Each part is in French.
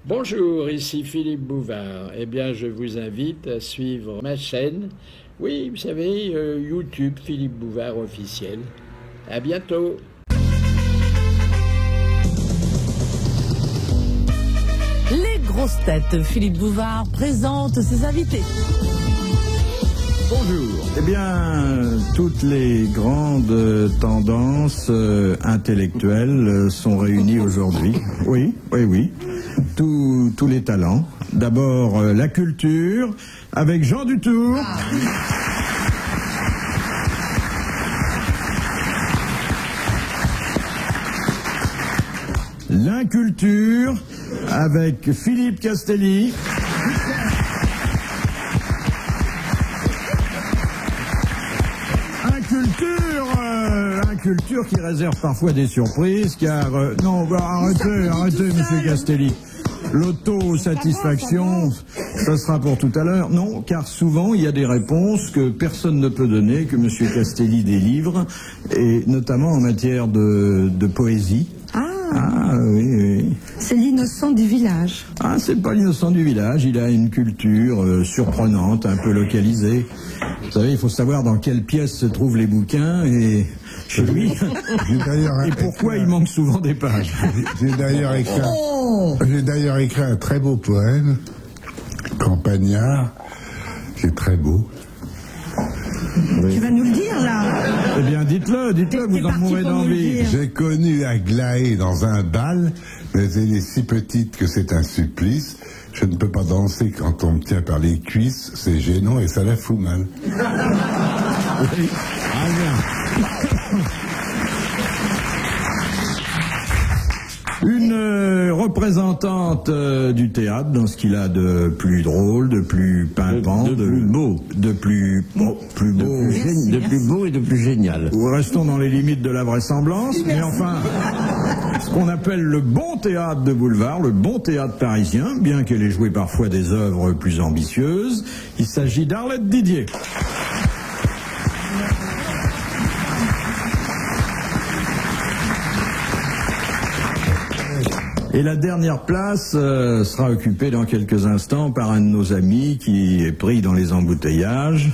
Bonjour, ici Philippe Bouvard. Eh bien, je vous invite à suivre ma chaîne. Oui, vous savez, YouTube Philippe Bouvard officiel. À bientôt. Les grosses têtes, Philippe Bouvard présente ses invités. Bonjour. Eh bien, toutes les grandes tendances intellectuelles sont réunies aujourd'hui. Oui. Tous les talents. D'abord, la culture, avec Jean Dutour. L'inculture, avec Philippe Castelli. Culture qui réserve parfois des surprises, car... arrêtez, monsieur Castelli. L'autosatisfaction, ça sera pour tout à l'heure. Non, car souvent, il y a des réponses que personne ne peut donner, que monsieur Castelli délivre, et notamment en matière de poésie. Ah oui. C'est l'innocent du village. Ah, c'est pas l'innocent du village, il a une culture surprenante, un peu localisée. Vous savez, il faut savoir dans quelle pièce se trouvent les bouquins et chez lui. Et pourquoi il manque souvent des pages. J'ai d'ailleurs écrit un très beau poème, Campagnard. C'est très beau. Oui. Tu vas nous le dire, là? Eh bien, dites-le, vous en mourrez d'envie. J'ai connu Aglaé dans un bal, mais elle est si petite que c'est un supplice. Je ne peux pas danser quand on me tient par les cuisses, c'est gênant et ça la fout mal. Oui. Ah bien. Une représentante du théâtre dans ce qu'il a de plus drôle, de plus pimpant, de plus beau, de plus beau et de plus génial. Restons dans les limites de la vraisemblance, mais enfin, ce qu'on appelle le bon théâtre de boulevard, le bon théâtre parisien, bien qu'elle ait joué parfois des œuvres plus ambitieuses, il s'agit d'Arlette Didier. Et la dernière place sera occupée dans quelques instants par un de nos amis qui est pris dans les embouteillages.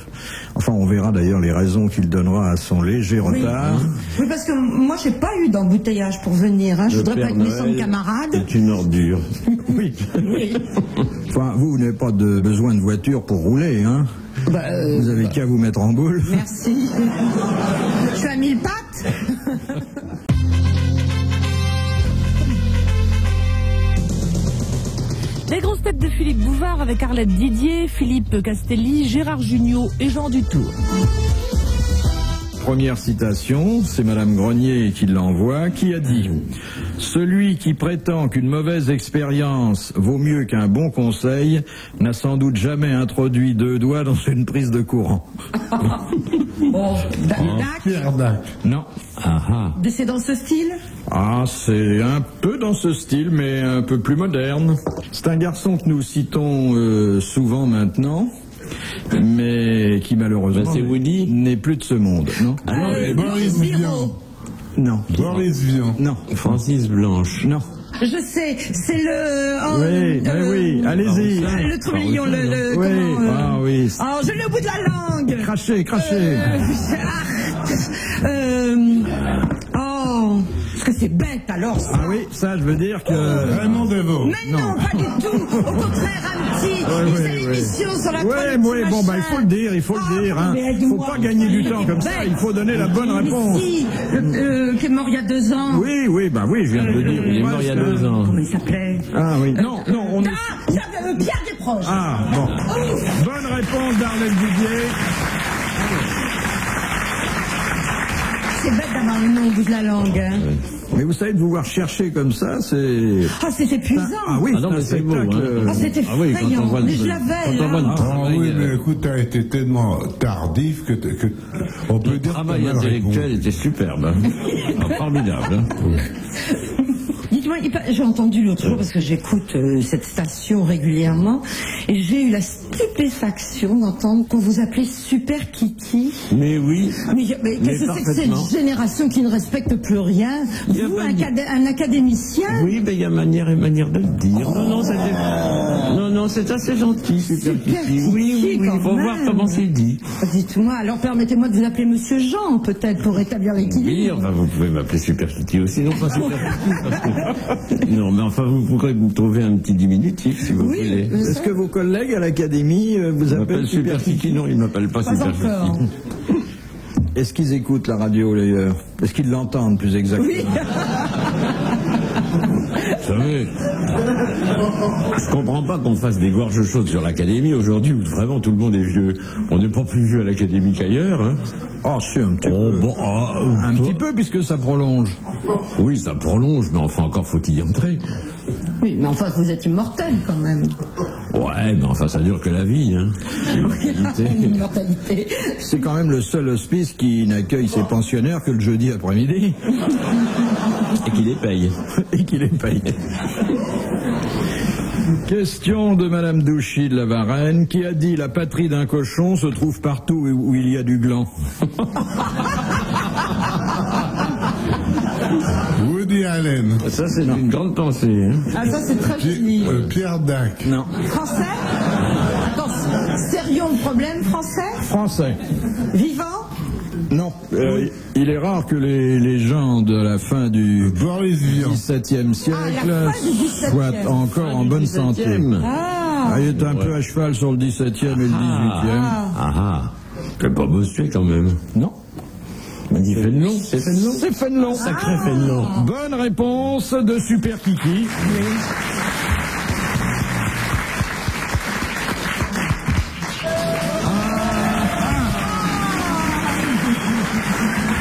Enfin, on verra d'ailleurs les raisons qu'il donnera à son léger retard. Oui, parce que moi, j'ai pas eu d'embouteillage pour venir. Hein. Je voudrais pas être méchant de camarade. C'est une ordure. Oui. Enfin, vous n'avez pas besoin de voiture pour rouler, hein. Vous avez qu'à vous mettre en boule. Merci. Je suis à 1000 pattes. Les grosses têtes de Philippe Bouvard avec Arlette Didier, Philippe Castelli, Gérard Jugnot et Jean Dutour. Première citation, c'est Madame Grenier qui l'envoie, qui a dit « Celui qui prétend qu'une mauvaise expérience vaut mieux qu'un bon conseil n'a sans doute jamais introduit 2 doigts dans une prise de courant. » Pierre Dac. Non. C'est dans ce style? Ah, c'est un peu dans ce style, mais un peu plus moderne. C'est un garçon que nous citons souvent maintenant, mais qui malheureusement n'est plus de ce monde, non? Boris Vian. Non. Boris Vian. Non. Francis Blanche. Non. Je sais, c'est le... oui, allez-y. Le trublion, oui. Oh, je l'ai au bout de la langue. Crachez. Parce que c'est bête alors ça. Ah oui, ça je veux dire que... Raymond Devos. Mais non, pas du tout. Au contraire, un petit. Il fait l'émission sur la toilette. Oui, bon, il faut le dire, hein. Faut pas gagner du temps comme ça, il faut donner la bonne réponse. Si, qui est mort il y a 2 ans. Oui, je viens de le dire. Il est mort il y a 2 ans. Comment il s'appelait? Ah oui, non, on est... Pierre Desproges. Ah, bon. Bonne réponse d'Arlette Didier. C'est bête d'avoir le nom au bout de la langue. Hein. Mais vous savez, de vous voir chercher comme ça, c'est... Ah, c'est épuisant. Ah oui, non, mais c'est beau. Ah, c'est effrayant. Mais je l'avais, là. Ah oui, mais écoute, t'as été tellement tardif que on peut dire que le travail intellectuel était superbe. Formidable. Dites-moi, j'ai entendu l'autre jour, parce que j'écoute cette station régulièrement, et j'ai eu la stupéfaction d'entendre qu'on vous appelait Super Kiki. Mais oui. Mais qu'est-ce que c'est que cette génération qui ne respecte plus rien? Vous, un académicien? Oui, il y a manière et manière de le dire. Non, c'est assez gentil, Super Kiki. Oui, il faut voir comment c'est dit. Dites-moi, alors permettez-moi de vous appeler Monsieur Jean, peut-être, pour rétablir l'équilibre. Oui, enfin, vous pouvez m'appeler Super Kiki aussi, non pas Super Kiki, parce que... Non, mais enfin, vous pourrez me trouver un petit diminutif, si vous voulez. Est-ce que vos collègues à l'Académie vous appellent Super Kiki? Non, ils ne m'appellent pas Super Kiki. Est-ce qu'ils écoutent la radio, d'ailleurs? Est-ce qu'ils l'entendent, plus exactement? Oui. Vous savez, je comprends pas qu'on fasse des gorges chaudes sur l'Académie aujourd'hui où vraiment tout le monde est vieux. On n'est pas plus vieux à l'Académie qu'ailleurs, hein. Oh, c'est un petit peu. Bon, un petit peu, puisque ça prolonge. Oui, ça prolonge, mais enfin encore faut-il y entrer. Oui, mais enfin, vous êtes immortel, quand même. Ouais, mais enfin, ça dure que la vie, hein. L'immortalité. C'est quand même le seul hospice qui n'accueille ses pensionnaires que le jeudi après-midi. Et qui les paye. Et qui les paye. Question de Madame Douchy de la Varenne, qui a dit: la patrie d'un cochon se trouve partout où il y a du gland. Woody Allen. Ça, c'est une grande pensée, hein. Ah, ça, c'est très joli. Pierre Dac. Non. Français? Attends, sérieux le problème, français? Français. Vivant? Non. Il est rare que les gens de la fin du XVIIe siècle soient encore en bonne santé. Il est un peu à cheval sur le XVIIe et le XVIIIe. C'est pas Bossuet quand même. Non. On dit Fénelon. C'est Fénelon. C'est Fénelon. Sacré Fénelon. Bonne réponse de Super Kiki.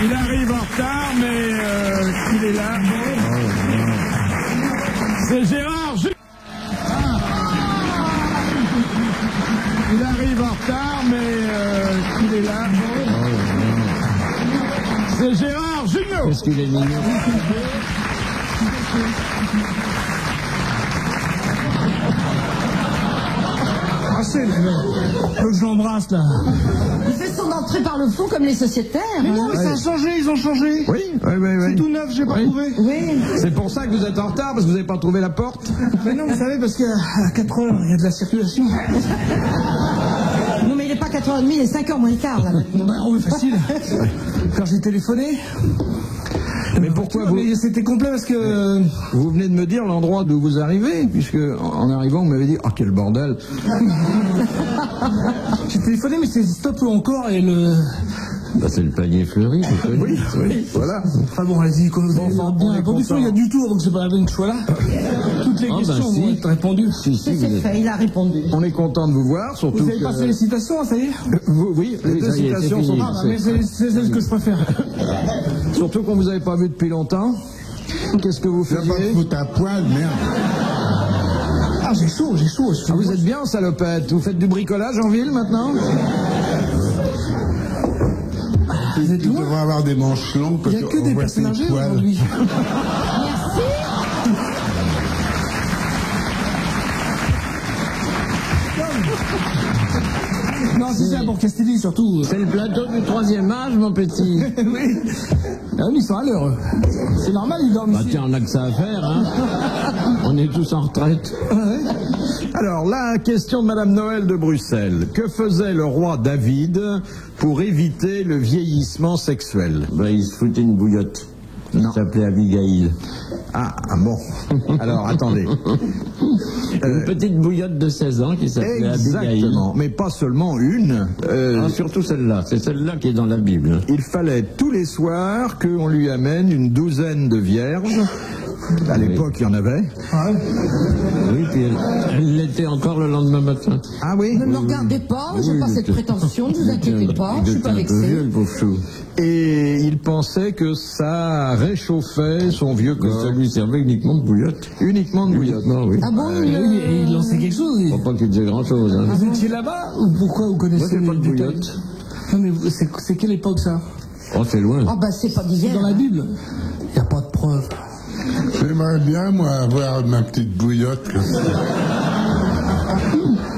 Il arrive en retard, mais il est là. C'est Gérard Jugnot. Il arrive en retard, mais il est là. C'est Gérard Jugnot. Qu'est-ce qu'il est mignon. C'est que je l'embrasse là. Il fait son entrée par le fond comme les sociétaires. Mais non, mais ça a changé, ils ont changé. Oui. C'est tout neuf, j'ai pas trouvé. Oui. C'est pour ça que vous êtes en retard, parce que vous n'avez pas trouvé la porte. Mais non, vous savez, parce qu'à 4h, il y a de la circulation. Non, mais il n'est pas 4h30, il est 5h moins le quart là. Bah oui, facile. Quand j'ai téléphoné. Mais pourquoi vous... Mais c'était complet parce que... Vous venez de me dire l'endroit d'où vous arrivez, puisque en arrivant, vous m'avez dit: ah, quel bordel. J'ai téléphoné, mais c'est stop ou encore et le... Bah, c'est le panier fleuri, vous connaissez. Oui, voilà. Enfin bon, allez-y, comme vous avez bien répondu, il y a du tour, donc c'est pas la peine que je sois là. Toutes les questions vont être répondues. C'est fait, il a répondu. On est content de vous voir, surtout vous avez passé les citations, ça y est? Oui, les deux citations sont passées. Mais c'est celle que je préfère. Surtout qu'on vous avait pas vu depuis longtemps. Qu'est-ce que vous Tu vas pas te faisiez? foutre à poil, merde. Ah, j'ai chaud. Ah, vous êtes bien, salopette. Vous faites du bricolage en ville, maintenant? Tu devrais avoir des manches longues. Il n'y a que des personnes âgées aujourd'hui. Non, c'est ça pour Castelli surtout. C'est le plateau du 3e âge, mon petit. Oui. Ah oui, ils sont à l'heure. C'est normal, ils dorment ici. Tiens, on n'a que ça à faire, hein. On est tous en retraite. Alors, la question de Madame Noël de Bruxelles. Que faisait le roi David pour éviter le vieillissement sexuel? Bah, il se foutait une bouillotte. Il s'appelait Abigail. Ah bon. Alors, attendez. Une petite bouillotte de 16 ans qui s'appelait Abigail. Exactement, mais pas seulement une. Surtout celle-là. C'est celle-là qui est dans la Bible. Il fallait tous les soirs qu'on lui amène une douzaine de vierges. À l'époque, il y en avait. Oui, puis elle l'était encore le lendemain matin. Ah oui? Ne me regardez pas, j'ai pas cette prétention, ne vous inquiétez pas, je suis pas vexé. Un peu vieux, le pauvre chou. Et il pensait que ça réchauffait son vieux corps. Ça lui servait uniquement de bouillotte. Uniquement de bouillotte. Oui. Ah bon? Il lançait quelque chose. Je crois pas qu'il disait grand-chose. Hein. Vous étiez là-bas ou pourquoi vous connaissez Moi, c'est pas de les détails? bouillotte. Non, mais c'est quelle époque ça? Oh, c'est loin. Ah bah c'est pas d'hier. Dans la Bible? Il n'y a pas de preuve. J'aimerais bien, moi, avoir ma petite bouillotte comme ça.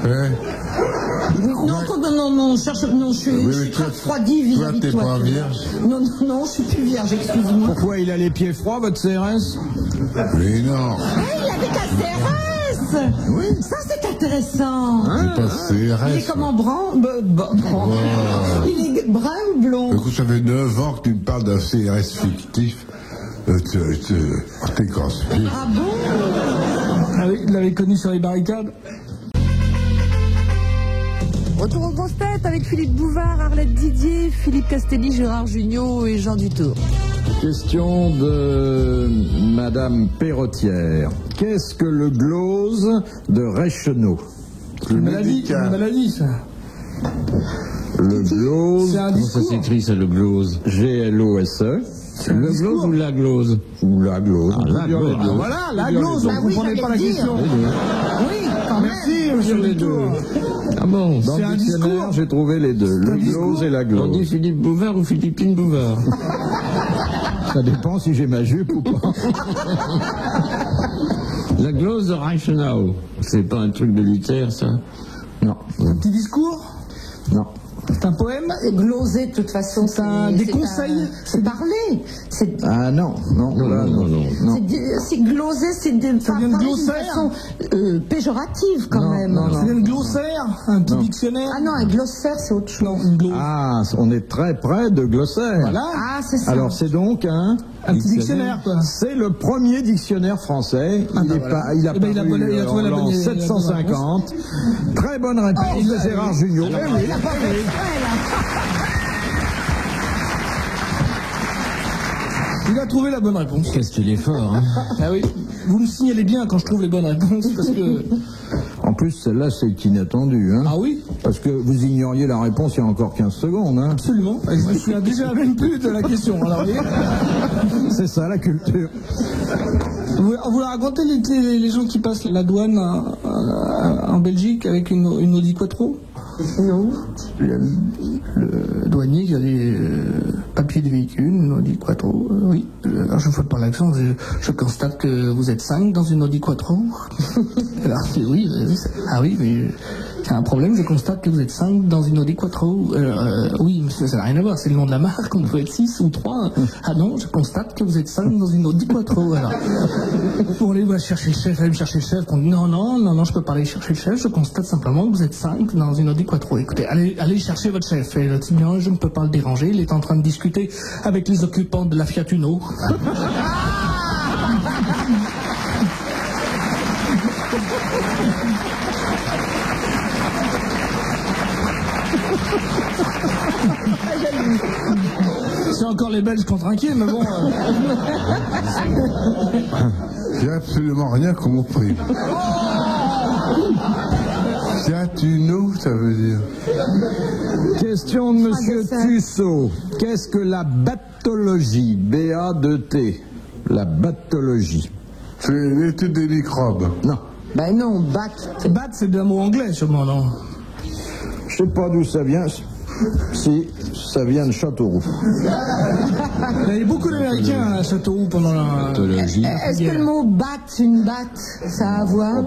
Ouais. Non, cherche, non, je suis très refroidi vis-à-vis de toi. Toi, t'es pas vierge? Non, je suis plus vierge, excuse-moi. Pourquoi il a les pieds froids, votre CRS? Mais non. Il avait ta CRS. Oui. Ça, c'est intéressant. C'est pas CRS. Il est comment, brun? Il est brun ou blond? Écoute, ça fait 9 ans que tu me parles d'un CRS fictif. T'es conspiré. Ah bon? Ah oui, il l'avait connu sur les barricades. Retour aux grosses têtes avec Philippe Bouvard, Arlette Didier, Philippe Castelli, Gérard Jugnot et Jean Dutour. Question de Madame Perrotière. Qu'est-ce que le glose de Reichenau? Une maladie, ça. Le glose. C'est un Comment ça discours. s'écrit, ça, le glose? G-L-O-S-E. Le glose ou la glose? Ou la glose. Ah, la glose. Ah, voilà, la glose, on ne comprenait pas la question. Oui, quand même. Merci, monsieur les deux. Ah bon? Dans C'est le un dictionnaire, discours. j'ai trouvé les deux. Le glose et la On glose. dit Philippe Bouvard ou Philippine Bouvard? Ça dépend si j'ai ma jupe ou pas. La glose de Reichenau. C'est pas un truc de Luther, ça? Non. Un petit discours. Non. C'est un poème. Gloser, de toute façon, des conseils. C'est parler. C'est Ah non, non, là, non. c'est gloser, c'est de Ça vient de parler d'une glossaire. façon péjorative quand même. C'est un glossaire, un petit dictionnaire. Ah non, un glossaire, c'est autre chose. Non, une glose. Ah, on est très près de glossaire. Voilà. Ah, c'est ça. Alors c'est donc un petit dictionnaire, quoi. C'est le premier dictionnaire français. Il a Eh ben, paru il a trouvé la en bonne- 750. Très bonne réponse de Gérard Jugnot. Il a pas fait exprès, là. Il a trouvé la bonne réponse. Qu'est-ce qu'il est fort, hein? Ah oui. Vous me signalez bien quand je trouve les bonnes réponses, parce que... En plus, celle-là, c'est inattendu. Hein, Ah oui, parce que vous ignoriez la réponse il y a encore 15 secondes. Hein. absolument. Et je me souviens déjà même plus de la question. Alors, vous voyez, C'est ça, la culture. vous la racontez les gens qui passent la douane en Belgique avec une Audi Quattro? Non. Le douanier qui a des papiers de véhicule, une Audi Quattro, oui. Alors je ne fais pas l'accent, je constate que vous êtes 5 dans une Audi Quattro. Alors oui, ah oui, mais c'est un problème, je constate que vous êtes 5 dans une Audi Quattro. Oui, monsieur, ça n'a rien à voir, c'est le nom de la marque, on peut être 6 ou 3. Ah non, je constate que vous êtes 5 dans une Audi Quattro. Alors, bon, allez, va chercher le chef, allez me chercher le chef. Non, je peux pas aller chercher le chef, je constate simplement que vous êtes 5 dans une Audi Quattro. Écoutez, allez chercher votre chef. Et le type, non, je ne peux pas le déranger, il est en train de discuter avec les occupants de la Fiat Uno. C'est encore les Belges contre inquiets, mais bon. J'ai absolument rien compris. Fiat-Uno, ça veut dire. Question de Monsieur Tussaud. Qu'est-ce que la battologie? B-A-2-T. La battologie. C'est l'étude des microbes. Non. Ben non, batte. Bat, c'est un mot anglais, sûrement, non? Je sais pas d'où ça vient. Si, ça vient de Châteauroux. Il y avait beaucoup d'Américains à Châteauroux pendant la... Pathologie. Est-ce que le mot batte, une batte, ça a à voir?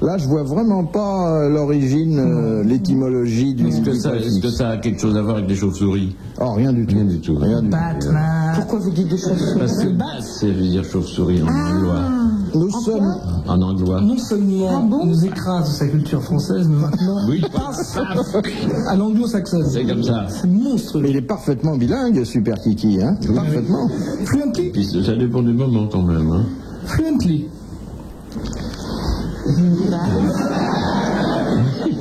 Là, je vois vraiment pas l'origine, l'étymologie du Est-ce que ça a quelque chose à voir avec les chauves-souris? Oh, rien du tout. Rien du tout. Rien du tout. Batman. Pourquoi vous dites des choses? Parce que bat, c'est veut dire chauve-souris en anglois. Nous sommes... En anglois. Non seulement Ah bon on nous écrase sa culture française, mais maintenant Oui. passe à l'anglo-saxonne. C'est comme ça. C'est monstrueux. Mais il est parfaitement bilingue, Super Kiki, hein. Parfaitement. Fluently. Puis ça dépend du moment quand même, hein. Fluently.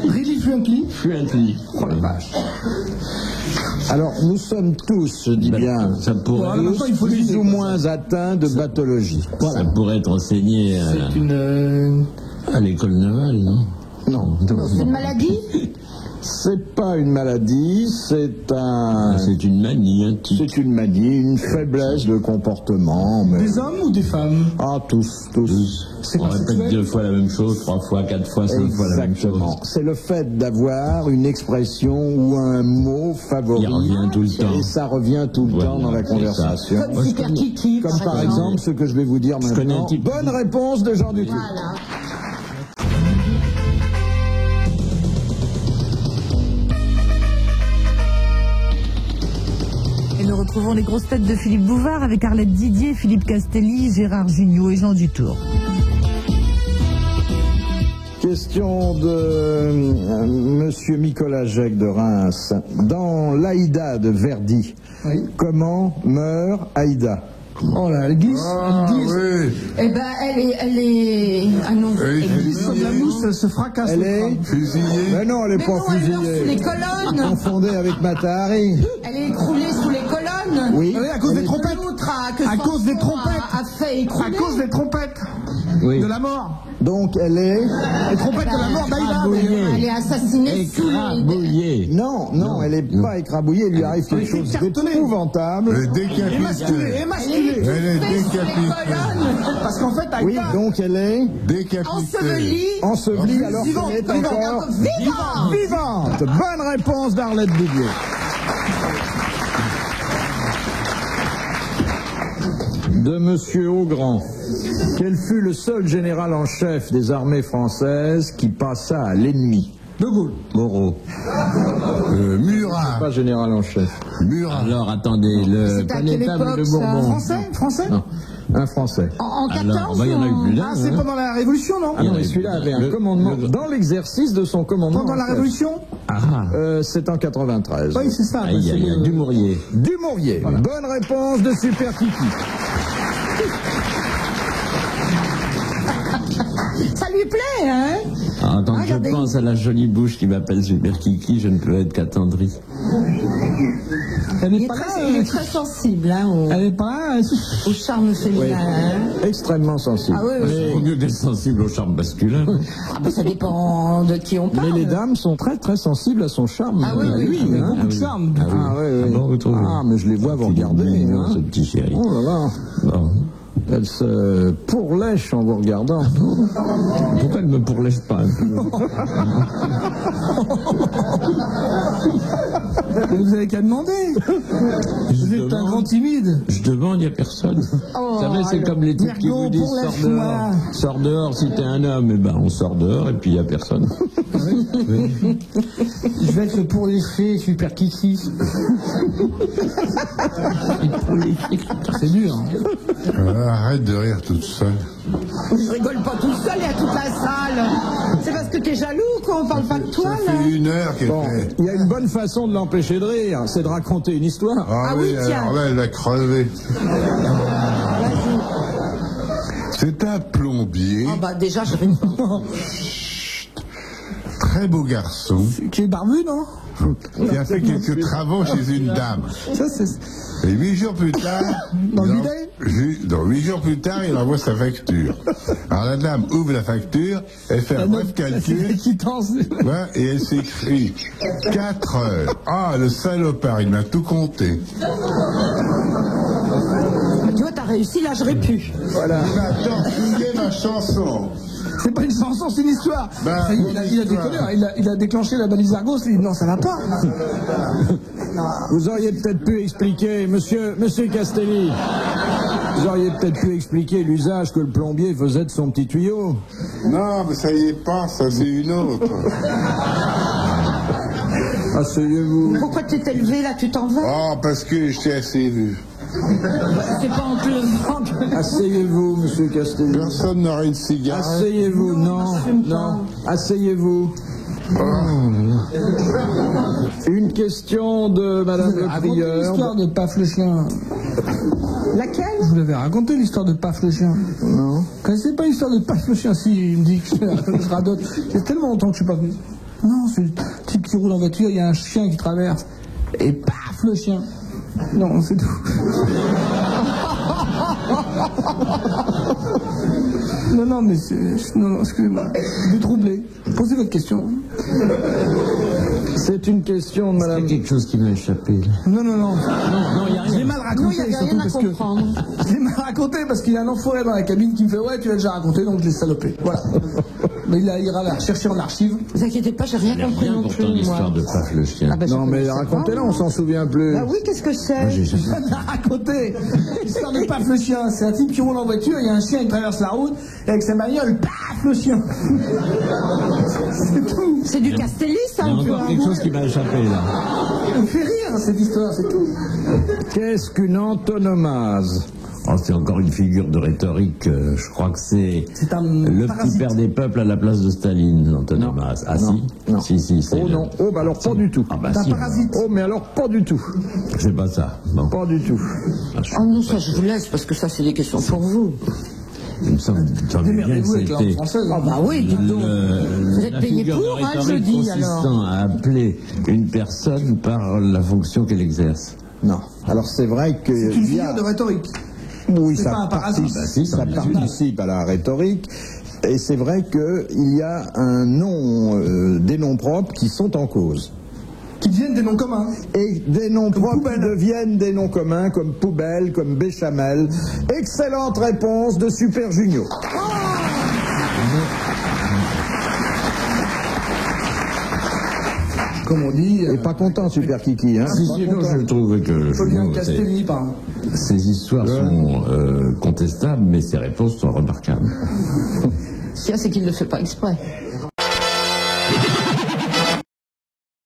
Really fluently. Fluently. Oh la vache. Alors, nous sommes tous, je dis bien, Ça pourrait, Voilà, maintenant, il faut plus l'aider, ou quoi. moins atteints de pathologie. ça pourrait être enseigné C'est une... à l'école navale, non? Non. C'est une maladie? C'est pas une maladie, c'est un... C'est une manie, un tic. C'est une manie, une faiblesse de comportement. Mais... Des hommes ou des femmes? Ah, tous. On répète 2 fois la même chose, 3 fois, 4 fois, 5 fois la même chose. Exactement. C'est le fait d'avoir une expression ou un mot favori. Il revient tout le temps. Et ça revient tout le temps dans la conversation. Comme Super Kiki, Comme par exemple ce que je vais vous dire maintenant. Bonne réponse de Jean Dutour. Voilà. Et nous retrouvons les grosses têtes de Philippe Bouvard avec Arlette Didier, Philippe Castelli, Gérard Jugnot et Jean Dutour. Question de Monsieur Nicolas Jacques de Reims. Dans l'Aïda de Verdi, Oui. comment meurt Aïda? Oh là, elle glisse. Ah, elle glisse. oui. Eh ben, elle est... Ah non. Elle est Elle glisse comme la fusillée. mousse, elle se fracasse. Elle le est crâne. Fusillée. Mais non, elle est Mais pas non, elle meurt sous les fusillée. colonnes. Confondée avec Matahari. Elle est écroulée sous les colonnes. Oui. Oui, à cause des trompettes. L'autre que À son cause des front trompettes. a fait écrouler. À cause des trompettes Oui. de la mort. Donc elle est... Les trompettes de la mort d'Aïda. Elle est assassinée sous les... Écrabouillé. Non, elle est pas écrabouillée. Il lui arrive quelque chose d'épouvantable. Elle est décapitée. Émasculée, émasculée. Elle est décapitée. Parce qu'en fait, Oui, Aïda... donc elle est Décapitée. ensevelie alors Vivante, qu'elle est encore Vivante. vivante. Bonne réponse d'Arlette Didier. De Monsieur Augrand. Quel fut le seul général en chef des armées françaises qui passa à l'ennemi? De Gaulle. Moreau. Murat. Pas général en chef. Murat. Alors, attendez, le C'était à quelle connétable époque, de ça? Bourbon. Français Non, un Français. En Alors, 14 bah, il y en a eu plus d'un. Ah, c'est hein. pendant la Révolution, non? Ah non, mais celui-là avait un commandement dans l'exercice de son commandement. Pendant la en chef. Révolution? C'est en 93. Oui, c'est ça. Aïe, c'est aïe, le- aïe, Dumouriez. Dumouriez. Voilà. Bonne réponse de Super Kiki. Ça lui plaît, hein? Ah, quand Regardez. je pense à la jolie bouche qui m'appelle Super Kiki, je ne peux être qu'attendri. Elle Il n'est est pas là. très, il est très sensible, hein, Elle n'est pas là. au charme féminin. Hein. Extrêmement sensible. Ah oui, oui. Il vaut mieux d'être sensible au charme masculin. Ah ben, ça dépend de qui on parle. Mais les dames sont très très sensibles à son charme. Ah oui, oui, lui, Il a hein. beaucoup de charme. Ah oui, oui. Ah bon, vous trouvez? Ah, mais je les vois vous regarder. Mignon, hein. ce petit chéri. Oh là là. Bon. Elle se pourlèche en vous regardant. Pourquoi elle ne me pourlèche pas un peu? Vous avez qu'à demander. Vous êtes un demande. grand timide. Je demande, il n'y a personne. Oh, vous savez, c'est comme les types qui Mergo, vous disent sors pourlèche-moi. dehors. Sors dehors si t'es un homme. Eh ben, on sort dehors et puis il n'y a personne. Je vais être le pourléché Super Kiki. C'est dur. Hein. Arrête de rire toute seule. Je rigole pas tout seul, il y a toute la salle. C'est parce que t'es jaloux qu'on parle pas de toi, Ça là. fait 1 heure qu'elle Bon, fait. il y a une bonne façon de l'empêcher de rire, c'est de raconter une histoire. Ah oui, tiens. alors là, elle va crever. C'est un plombier, Ah bah déjà, je réponds. très beau garçon, Qui est barbu, non? qui a fait quelques travaux chez une dame. Ça, c'est... Et 8 jours plus tard, Dans le il bidet dans 8 jours plus tard, il envoie sa facture. Alors la dame ouvre la facture, elle fait un bref calcul, quittance. ouais, et elle s'écrit 4 heures. Ah, le salopard, il m'a tout compté. Tu vois, t'as réussi, là, j'aurais pu. Voilà. Mais attends, fouillez ma chanson. C'est pas une chanson, c'est une histoire. Bah, Ça y est, il a une histoire. déconné, il a déclenché la balise Argos, il dit non, ça va pas. Vous auriez peut-être pu expliquer, monsieur Castelli, vous auriez peut-être pu expliquer l'usage que le plombier faisait de son petit tuyau. Non, mais ça y est pas, ça c'est une autre. Asseyez-vous. Pourquoi tu t'es levé, là, tu t'en vas? Oh, parce que je t'ai assez vu. C'est pas en pleuvant que... Asseyez-vous, monsieur Castelli. Personne n'aurait une cigarette. Asseyez-vous, non, non. Asseyez-vous. Une question de madame le Racontez prieur. l'histoire de Paf le chien. Laquelle? Je vous l'avais raconté l'histoire de Paf le chien. Non. Vous connaissez pas l'histoire de Paf le chien? Si, il me dit que je radote. C'est tellement longtemps que je suis pas venu. Non, c'est le type qui roule en voiture, il y a un chien qui traverse. Et paf le chien. Non, c'est tout. Non, mais c'est... Non, excusez-moi. Je suis troublé. Posez votre question. C'est une question de madame. Il y a quelque chose qui m'a échappé. Non, il y a rien. J'ai mal raconté, Non, il y a surtout rien à parce que... comprendre. J'ai mal raconté parce qu'il y a un enfoiré dans la cabine qui me fait « Ouais, tu l'as déjà raconté, donc je l'ai salopé. » Voilà. Mais il ira la chercher en archive. Ne vous inquiétez pas, j'ai rien compris non Pourtant, plus, moi. l'histoire de Paf le chien. Ah ben, je Non, mais connaissais racontez-la, pas, on s'en souvient plus. Ah oui, qu'est-ce que c'est? Moi, j'ai jamais- On a raconté l'histoire de Paf le chien. C'est un type qui roule en voiture, il y a un chien qui traverse la route, et avec sa bagnole, paf le chien. C'est tout. C'est du Castelli, ça, Il y a un peu. encore quelque chose qui m'a échappé là. On me fait rire cette histoire, c'est tout. Qu'est-ce qu'une antonomase? Oh, c'est encore une figure de rhétorique. Je crois que c'est C'est un le parasite. petit père des peuples à la place de Staline, l'antonomase. Ah Non. si Non. Si, c'est Oh le- non, oh bah alors pas du tout. Ah bah C'est un si. parasite. Oh mais alors pas du tout. C'est pas ça. Bon. Pas du tout. Oh non, ça, je vous laisse, parce que ça, c'est des questions pour vous. Il me semble bien que Démerdez-vous avec la langue c'était française. Ah bah oui, dites donc. Vous êtes la payé figure de pour, hein, le rhétorique jeudi, alors. consistant à appeler une personne par la fonction qu'elle exerce. Non. Alors c'est vrai que C'est une il y a- figure de rhétorique. Oui, C'est ça pas un parasite. participe, Bah si, ça ça en est participe à la rhétorique. Et c'est vrai qu'il y a un nom, des noms propres qui sont en cause. Qui deviennent des noms communs. Et des noms Comme propres poubelle. deviennent des noms communs, comme poubelle, comme béchamel. Excellente réponse de Super Junior. Comme on dit. Et pas content, Super Kiki, hein. Si, Pas si, non, content. je trouve que Julien c'est- Castelli, pardon. ces histoires sont contestables, mais ces réponses sont remarquables. Ce qu'il y a, c'est qu'il ne le fait pas exprès.